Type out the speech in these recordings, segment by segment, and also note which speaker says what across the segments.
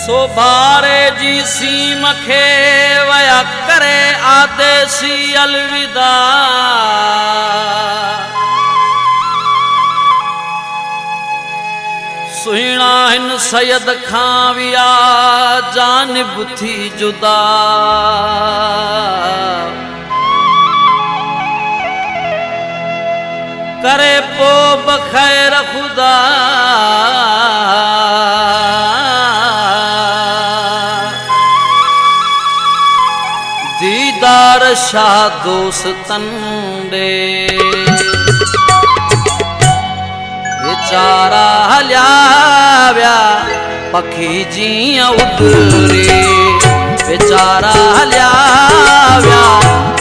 Speaker 1: सोभारे जी सीम खे वया करे आदेसी अलविदा। सुहिणा हिन सैयद खां विया जानिब थी जुदा। करे पो बखैर खुदा। दीदार शाह दोस्तन दे बेचारा हलिया व्या पखी जीअं उडरे। बेचारा हलिया व्या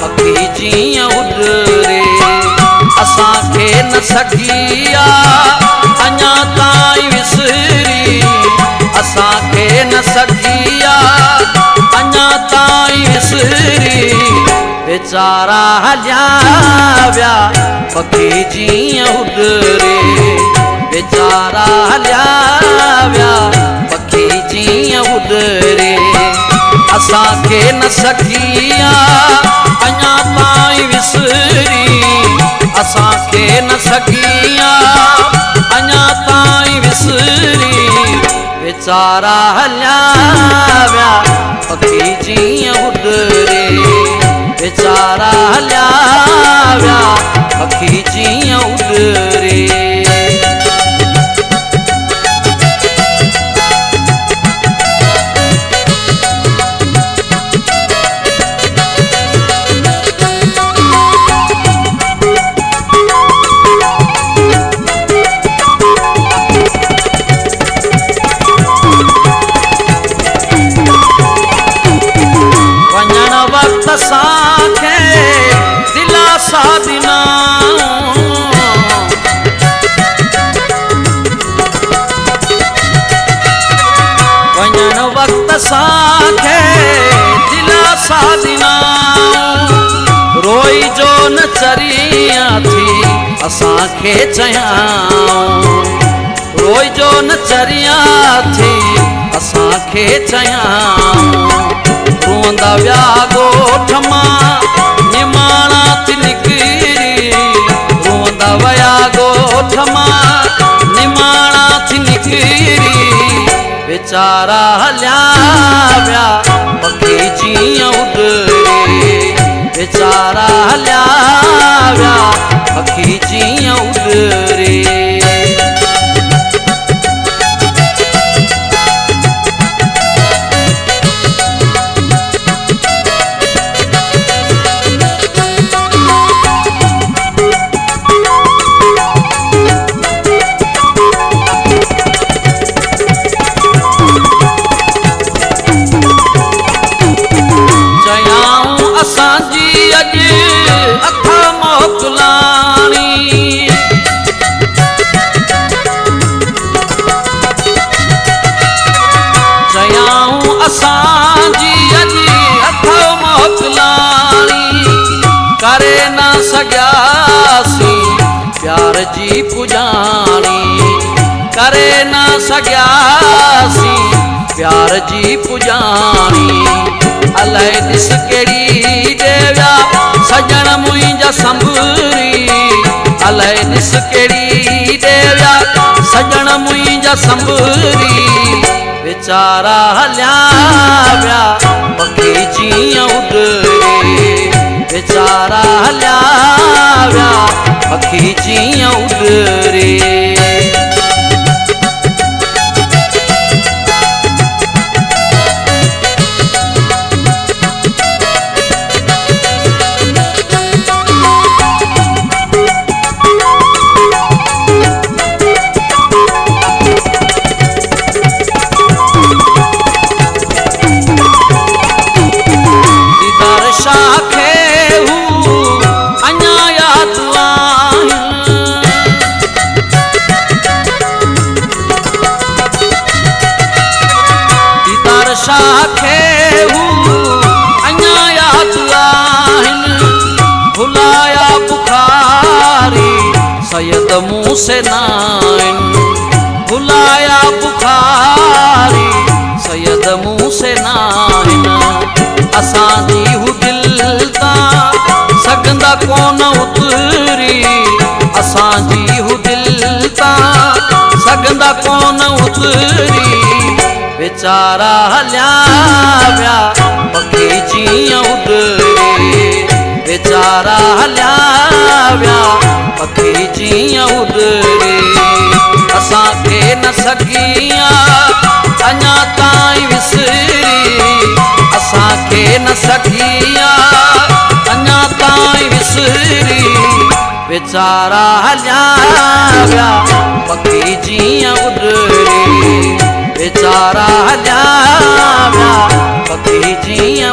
Speaker 1: पखी जीअं उडरे। असांखे न सघिया अञा ताईं विसरी। असांखे न सघिया अञा ताईं विसरी। बेचारा हलिया व्या पखी जीअं उडरे। बेचारा हलिया व्या पखी जीअं उडरे। असांखे न सघिया अञा ताईं विसरी। असांखे न सघिया अञा ताईं विसरी। बेचारा हलिया व्या पखी जीअं उडरे। बेचारा हलिया व्या पखी जीअं उडरे। असांखे दिलासा ॾिना। वञण वक़्त असांखे दिलासा ॾिना। रोई जो न चरिया थी असांखे चयाऊं। रोई जो न चरिया थी असांखे चयाऊं। रोंदा व्या ॻोठ मां निमाणा थी निकिरी। रोंदा वया ॻोठ मां निमाणा थी निकिरी। बेचारा हलिया व्या पखी जीअं उडरे। बेचारा हलिया व्या पखी जीअं उडरे। असांजी अॼु अख मोकिलाणी। चयाऊं असांजी अॼु अख मोकिलाणी। करे न सघियासीं प्यार जी पुॼाणी। करे न सघियासीं प्यार जी पुॼाणी। अलाए ॾिस कहिड़ी देव्या सजण मुंहिंजा संभरी। अलाए ॾिस कहिड़ी देव्या सजण मुंहिंजा संभरी। बेचारा हलिया व्या पखी जीअं उडरे। बेचारा हलिया व्या पखी जीअं उडरे। सैयद मुँह से नाइन भुलाया बुखारी। सैयद सघंदा कोन उतरी असांजी हू दिल तां सघंदा कोन उतरी बेचारा हलिया विया पखी जीअं उॾरी बेचारा हलिया विया पखी जीअं उॾरी असांखे न सघिया अञा ताईं विसरी असांखे न सघिया अञा ताईं विसरी बेचारा हलिया विया पखी जीअं उॾरी बेचारा हलिया विया पखी जीअं